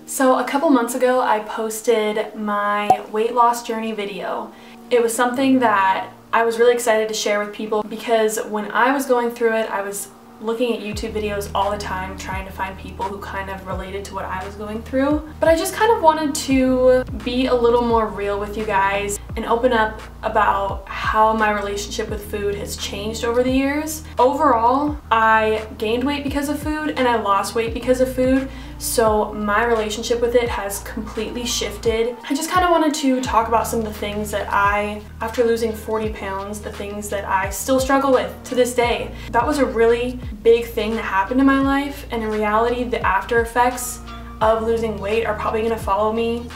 So a couple months ago I posted my weight loss journey video. It was something that I was really excited to share with people because when I was going through it, I was looking at YouTube videos all the time trying to find people who kind of related to what I was going through. But I just kind of wanted to be a little more real with you guys and open up about how my relationship with food has changed over the years. Overall, I gained weight because of food and I lost weight because of food, so my relationship with it has completely shifted. I just kind of wanted to talk about some of the things that after losing 40 pounds, the things that I still struggle with to this day. That was a really big thing that happened in my life, and in reality, the after effects of losing weight are probably gonna follow me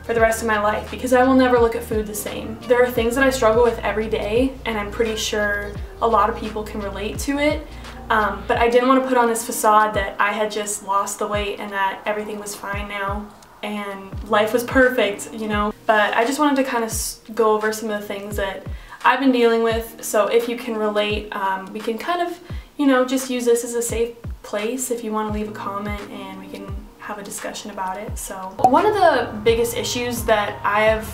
for the rest of my life because I will never look at food the same. There are things that I struggle with every day, and I'm pretty sure a lot of people can relate to it. But I didn't want to put on this facade that I had just lost the weight and that everything was fine now and life was perfect, you know. But I just wanted to kind of go over some of the things that I've been dealing with, so if you can relate, we can kind of, you know, just use this as a safe place if you want to leave a comment and we can have a discussion about it. So one of the biggest issues that I have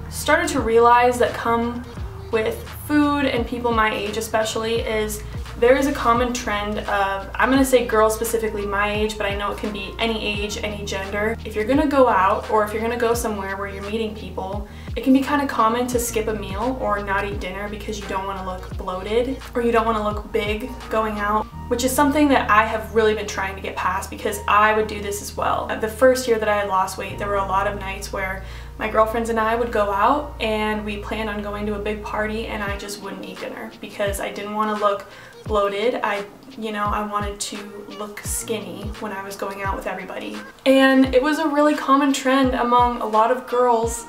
started to realize that come with food and people my age especially is there is a common trend of, I'm gonna say girls specifically my age, but I know it can be any age, any gender. If you're gonna go out or if you're gonna go somewhere where you're meeting people, it can be kind of common to skip a meal or not eat dinner because you don't want to look bloated or you don't want to look big going out, which is something that I have really been trying to get past because I would do this as well. The first year that I had lost weight, there were a lot of nights where my girlfriends and I would go out and we planned on going to a big party and I just wouldn't eat dinner because I didn't want to look bloated. I wanted to look skinny when I was going out with everybody. And it was a really common trend among a lot of girls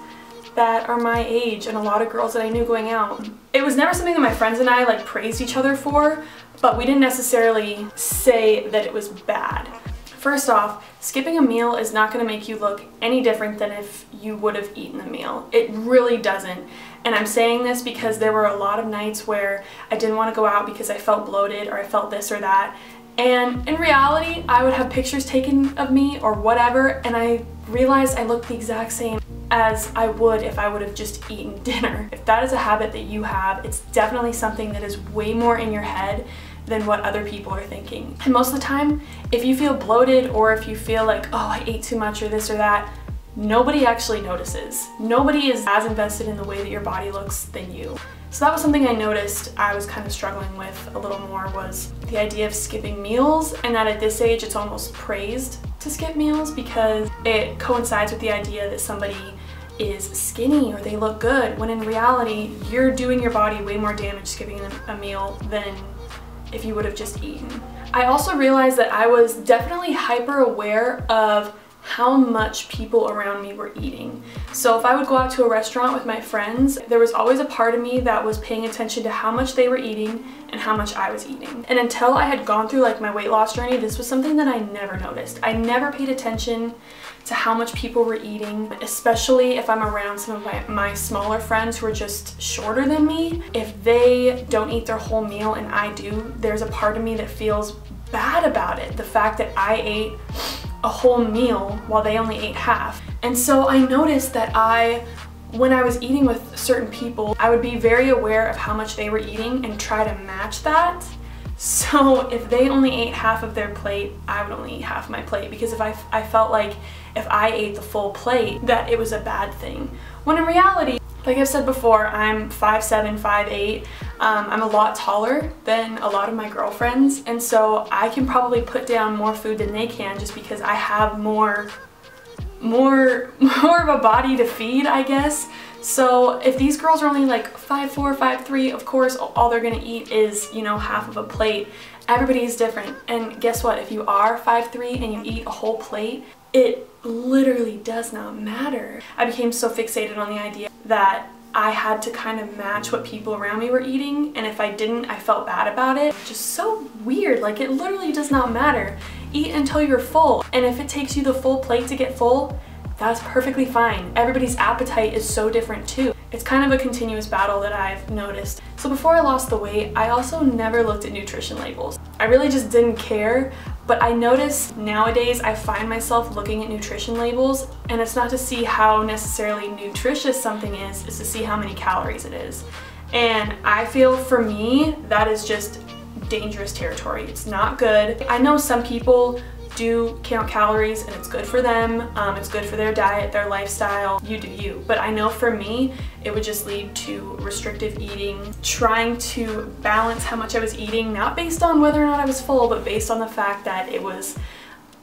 that are my age and a lot of girls that I knew going out. It was never something that my friends and I like praised each other for, but we didn't necessarily say that it was bad. First off, skipping a meal is not going to make you look any different than if you would have eaten the meal. It really doesn't. And I'm saying this because there were a lot of nights where I didn't want to go out because I felt bloated or I felt this or that. And in reality, I would have pictures taken of me or whatever, and I realized I looked the exact same as I would if I would have just eaten dinner. If that is a habit that you have, it's definitely something that is way more in your head than what other people are thinking. And most of the time, if you feel bloated or if you feel like, oh, I ate too much or this or that, nobody actually notices. Nobody is as invested in the way that your body looks than you. So that was something I noticed I was kind of struggling with a little more, was the idea of skipping meals, and that at this age it's almost praised to skip meals because it coincides with the idea that somebody is skinny or they look good, when in reality you're doing your body way more damage skipping a meal than if you would have just eaten. I also realized that I was definitely hyper aware of how much people around me were eating. So if I would go out to a restaurant with my friends, there was always a part of me that was paying attention to how much they were eating and how much I was eating. And until I had gone through like my weight loss journey, this was something that I never noticed. I never paid attention to how much people were eating, especially if I'm around some of my smaller friends who are just shorter than me. If they don't eat their whole meal and I do, there's a part of me that feels bad about it. The fact that I ate a whole meal while they only ate half. And so I noticed that when I was eating with certain people, I would be very aware of how much they were eating and try to match that. So if they only ate half of their plate, I would only eat half my plate, because if I felt like if I ate the full plate, that it was a bad thing. When in reality, like I've said before, I'm 5'7", 5'8". I'm a lot taller than a lot of my girlfriends, and so I can probably put down more food than they can just because I have more of a body to feed, I guess. So if these girls are only like 5'4", 5'3", of course all they're gonna eat is, you know, half of a plate. Everybody is different, and guess what? If you are 5'3" and you eat a whole plate, it literally does not matter. I became so fixated on the idea that I had to kind of match what people around me were eating, and if I didn't, I felt bad about it. Just so weird, like it literally does not matter. Eat until you're full, and if it takes you the full plate to get full, that's perfectly fine. Everybody's appetite is so different too. It's kind of a continuous battle that I've noticed. So before I lost the weight, I also never looked at nutrition labels. I really just didn't care, But I notice nowadays I find myself looking at nutrition labels, and it's not to see how necessarily nutritious something is, it's to see how many calories it is. And I feel for me, that is just dangerous territory. It's not good. I know some people do count calories and it's good for them, it's good for their diet, their lifestyle, you do you. But I know for me, it would just lead to restrictive eating, trying to balance how much I was eating, not based on whether or not I was full, but based on the fact that it was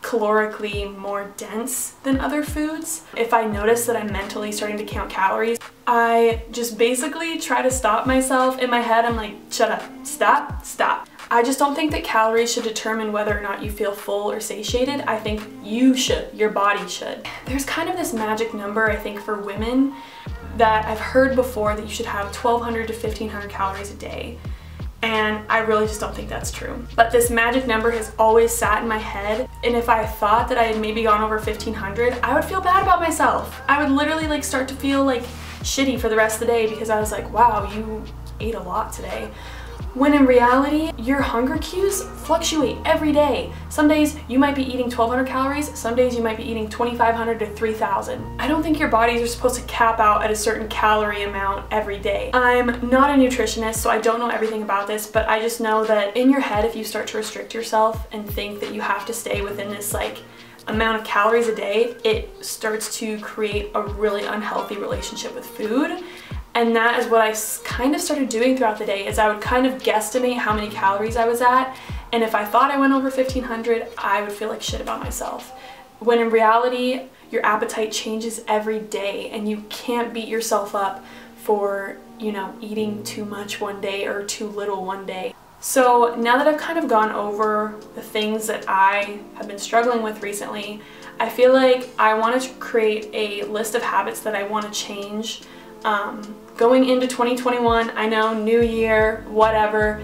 calorically more dense than other foods. If I notice that I'm mentally starting to count calories, I just basically try to stop myself. In my head, I'm like, shut up, stop, stop. I just don't think that calories should determine whether or not you feel full or satiated. I think you should, your body should. There's kind of this magic number, I think, for women that I've heard before, that you should have 1,200 to 1,500 calories a day. And I really just don't think that's true. But this magic number has always sat in my head, and if I thought that I had maybe gone over 1,500, I would feel bad about myself. I would literally like start to feel like shitty for the rest of the day because I was like, wow, you ate a lot today. When in reality, your hunger cues fluctuate every day. Some days you might be eating 1,200 calories, some days you might be eating 2,500 to 3,000. I don't think your bodies are supposed to cap out at a certain calorie amount every day. I'm not a nutritionist, so I don't know everything about this, but I just know that in your head, if you start to restrict yourself and think that you have to stay within this like amount of calories a day, it starts to create a really unhealthy relationship with food. And that is what I kind of started doing throughout the day, is I would kind of guesstimate how many calories I was at, and if I thought I went over 1,500, I would feel like shit about myself. When in reality, your appetite changes every day, and you can't beat yourself up for, you know, eating too much one day or too little one day. So now that I've kind of gone over the things that I have been struggling with recently, I feel like I want to create a list of habits that I want to change. Going into 2021, I know, new year, whatever,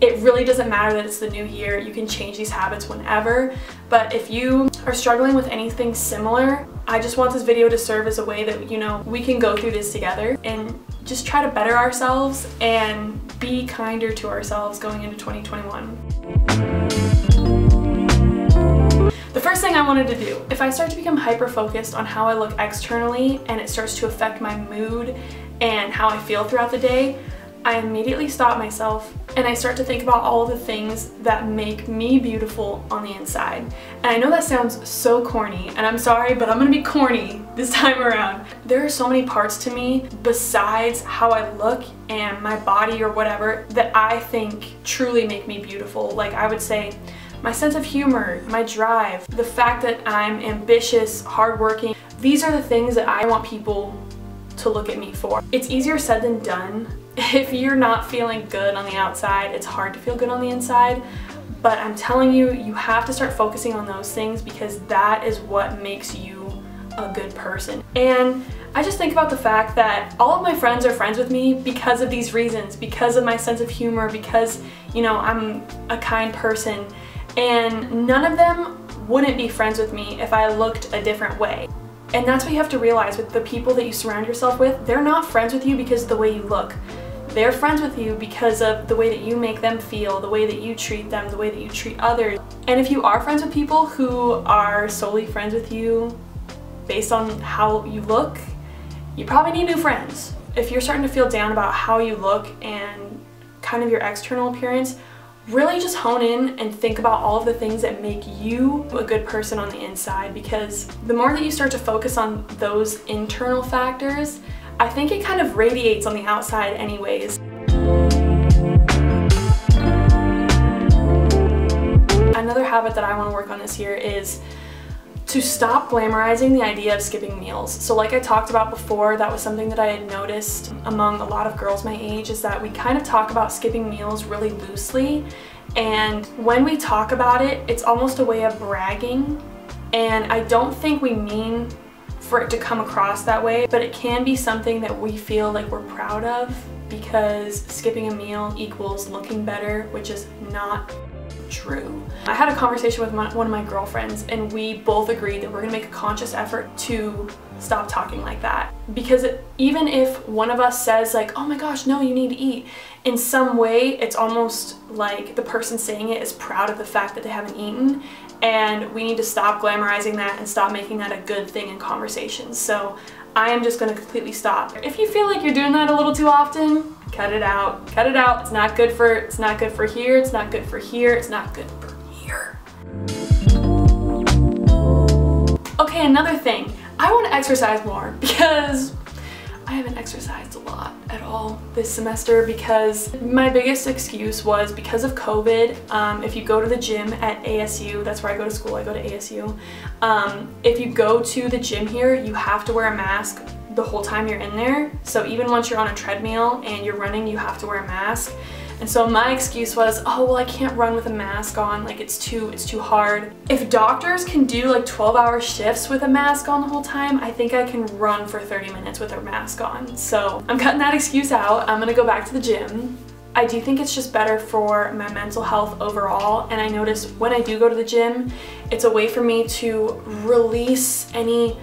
it really doesn't matter that it's the new year. You can change these habits whenever, but if you are struggling with anything similar, I just want this video to serve as a way that, you know, we can go through this together and just try to better ourselves and be kinder to ourselves going into 2021. The first thing I wanted to do, if I start to become hyper-focused on how I look externally and it starts to affect my mood and how I feel throughout the day, I immediately stop myself and I start to think about all of the things that make me beautiful on the inside. And I know that sounds so corny, and I'm sorry, but I'm gonna be corny this time around. There are so many parts to me besides how I look and my body or whatever that I think truly make me beautiful. Like, I would say my sense of humor, my drive, the fact that I'm ambitious, hardworking. These are the things that I want people to look at me for. It's easier said than done. If you're not feeling good on the outside, it's hard to feel good on the inside. But I'm telling you, you have to start focusing on those things, because that is what makes you a good person. And I just think about the fact that all of my friends are friends with me because of these reasons, because of my sense of humor, because, you know, I'm a kind person. And none of them wouldn't be friends with me if I looked a different way. And that's what you have to realize with the people that you surround yourself with. They're not friends with you because of the way you look. They're friends with you because of the way that you make them feel, the way that you treat them, the way that you treat others. And if you are friends with people who are solely friends with you based on how you look, you probably need new friends. If you're starting to feel down about how you look and kind of your external appearance, really just hone in and think about all of the things that make you a good person on the inside, because the more that you start to focus on those internal factors, I think it kind of radiates on the outside anyways. Another habit that I want to work on this year is to stop glamorizing the idea of skipping meals. So like I talked about before, that was something that I had noticed among a lot of girls my age, is that we kind of talk about skipping meals really loosely. And when we talk about it, it's almost a way of bragging. And I don't think we mean for it to come across that way, but it can be something that we feel like we're proud of, because skipping a meal equals looking better, which is not true. I had a conversation with one of my girlfriends, and we both agreed that we're gonna make a conscious effort to stop talking like that. Because even if one of us says like, oh my gosh, no, you need to eat, in some way it's almost like the person saying it is proud of the fact that they haven't eaten, and we need to stop glamorizing that and stop making that a good thing in conversations. So I am just going to completely stop. If you feel like you're doing that a little too often, cut it out. Cut it out. It's not good for here, it's not good for here, it's not good for here. Okay, another thing. I want to exercise more because I haven't exercised a lot at all this semester, because my biggest excuse was because of COVID. If you go to the gym at ASU, that's where I go to school, I go to ASU. If you go to the gym here, you have to wear a mask the whole time you're in there. So even once you're on a treadmill and you're running, you have to wear a mask. And so my excuse was, oh, well, I can't run with a mask on, like it's too hard. If doctors can do like 12-hour shifts with a mask on the whole time, I think I can run for 30 minutes with a mask on. So I'm cutting that excuse out. I'm gonna go back to the gym. I do think it's just better for my mental health overall, and I notice when I do go to the gym, it's a way for me to release any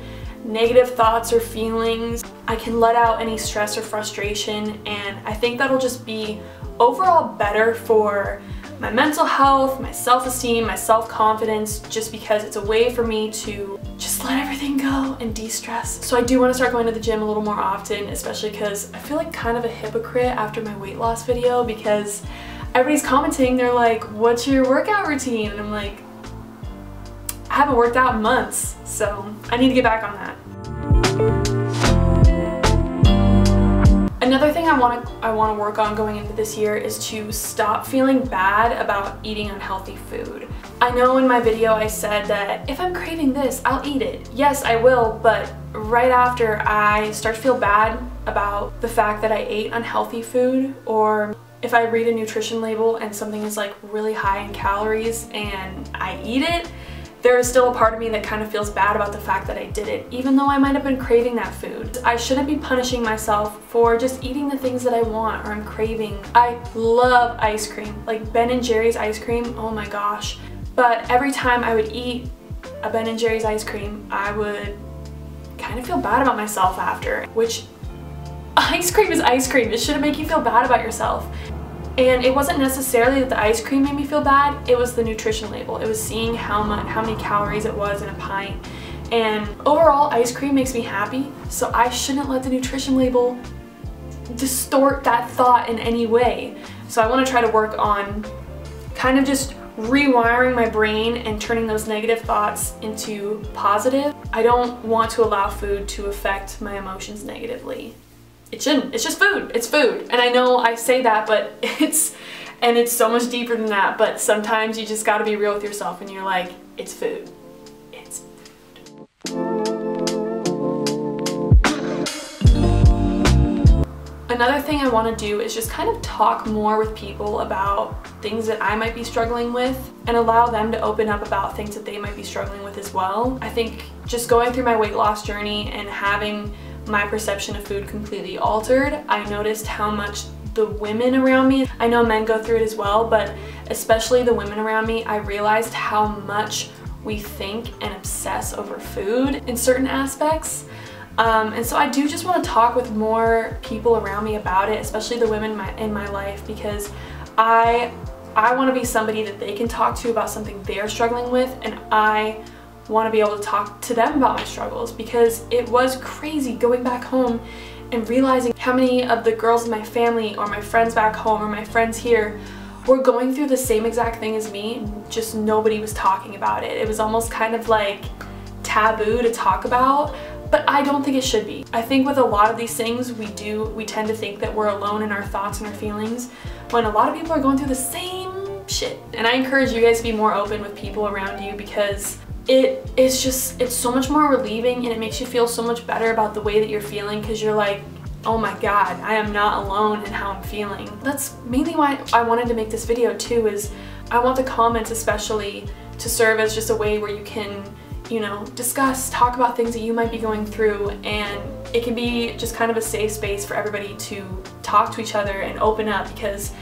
negative thoughts or feelings. I can let out any stress or frustration, and I think that'll just be overall better for my mental health, my self-esteem, my self-confidence, just because it's a way for me to just let everything go and de-stress. So I do want to start going to the gym a little more often, especially because I feel like kind of a hypocrite after my weight loss video, because everybody's commenting, they're like, what's your workout routine? And I'm like, I haven't worked out in months, so I need to get back on that. Another thing I want to work on going into this year is to stop feeling bad about eating unhealthy food. I know in my video I said that if I'm craving this, I'll eat it. Yes, I will, but right after I start to feel bad about the fact that I ate unhealthy food, or if I read a nutrition label and something is like really high in calories and I eat it, there is still a part of me that kind of feels bad about the fact that I did it, even though I might have been craving that food. I shouldn't be punishing myself for just eating the things that I want or I'm craving. I love ice cream, like Ben & Jerry's ice cream, oh my gosh. But every time I would eat a Ben & Jerry's ice cream, I would kind of feel bad about myself after, which ice cream is ice cream. It shouldn't make you feel bad about yourself. And it wasn't necessarily that the ice cream made me feel bad, it was the nutrition label. It was seeing how many calories it was in a pint. And overall, ice cream makes me happy, so I shouldn't let the nutrition label distort that thought in any way. So I want to try to work on kind of just rewiring my brain and turning those negative thoughts into positive. I don't want to allow food to affect my emotions negatively. It shouldn't. It's just food. It's food. And I know I say that, but it's so much deeper than that. But sometimes you just got to be real with yourself and you're like, it's food. It's food. Another thing I want to do is just kind of talk more with people about things that I might be struggling with and allow them to open up about things that they might be struggling with as well. I think just going through my weight loss journey and having my perception of food completely altered, I noticed how much the women around me, I know men go through it as well, but especially the women around me, I realized how much we think and obsess over food in certain aspects. And so I do just want to talk with more people around me about it, especially the women in my life, because I want to be somebody that they can talk to about something they're struggling with, and I want to be able to talk to them about my struggles, because it was crazy going back home and realizing how many of the girls in my family or my friends back home or my friends here were going through the same exact thing as me, and just nobody was talking about it. It was almost kind of like taboo to talk about, but I don't think it should be. I think with a lot of these things we tend to think that we're alone in our thoughts and our feelings, when a lot of people are going through the same shit. And I encourage you guys to be more open with people around you, because it's so much more relieving, and it makes you feel so much better about the way that you're feeling, because you're like, oh my god, I am not alone in how I'm feeling. That's mainly why I wanted to make this video too, is I want the comments especially to serve as just a way where you can, you know, discuss, talk about things that you might be going through, and it can be just kind of a safe space for everybody to talk to each other and open up, because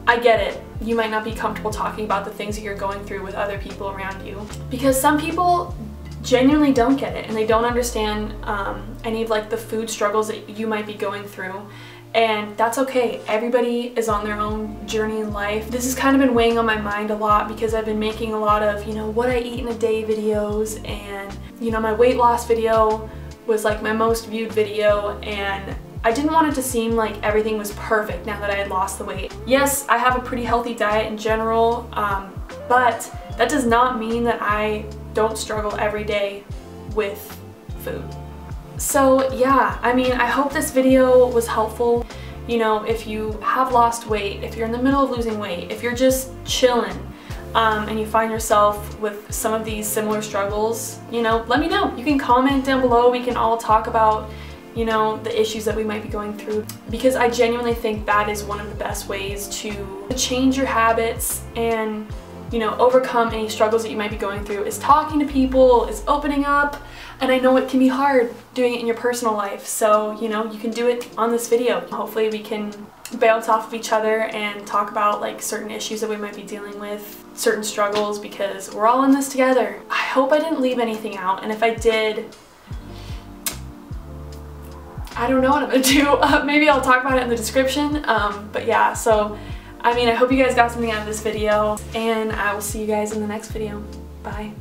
I get it. You might not be comfortable talking about the things that you're going through with other people around you, because some people genuinely don't get it and they don't understand any of like the food struggles that you might be going through. And that's okay. Everybody is on their own journey in life. This has kind of been weighing on my mind a lot because I've been making a lot of, you know, what I eat in a day videos, and, you know, my weight loss video was like my most viewed video, and I didn't want it to seem like everything was perfect now that I had lost the weight. Yes, I have a pretty healthy diet in general, but that does not mean that I don't struggle every day with food. So yeah, I mean, I hope this video was helpful. You know, if you have lost weight, if you're in the middle of losing weight, if you're just chilling, and you find yourself with some of these similar struggles, you know, let me know. You can comment down below. We can all talk about, you know, the issues that we might be going through, because I genuinely think that is one of the best ways to change your habits and, you know, overcome any struggles that you might be going through, is talking to people, is opening up. And I know it can be hard doing it in your personal life, so, you know, you can do it on this video. Hopefully we can bounce off of each other and talk about like certain issues that we might be dealing with, certain struggles, because we're all in this together. I hope I didn't leave anything out, and if I did, I don't know what I'm gonna do. Maybe I'll talk about it in the description, but yeah, so I mean, I hope you guys got something out of this video, and I will see you guys in the next video. Bye.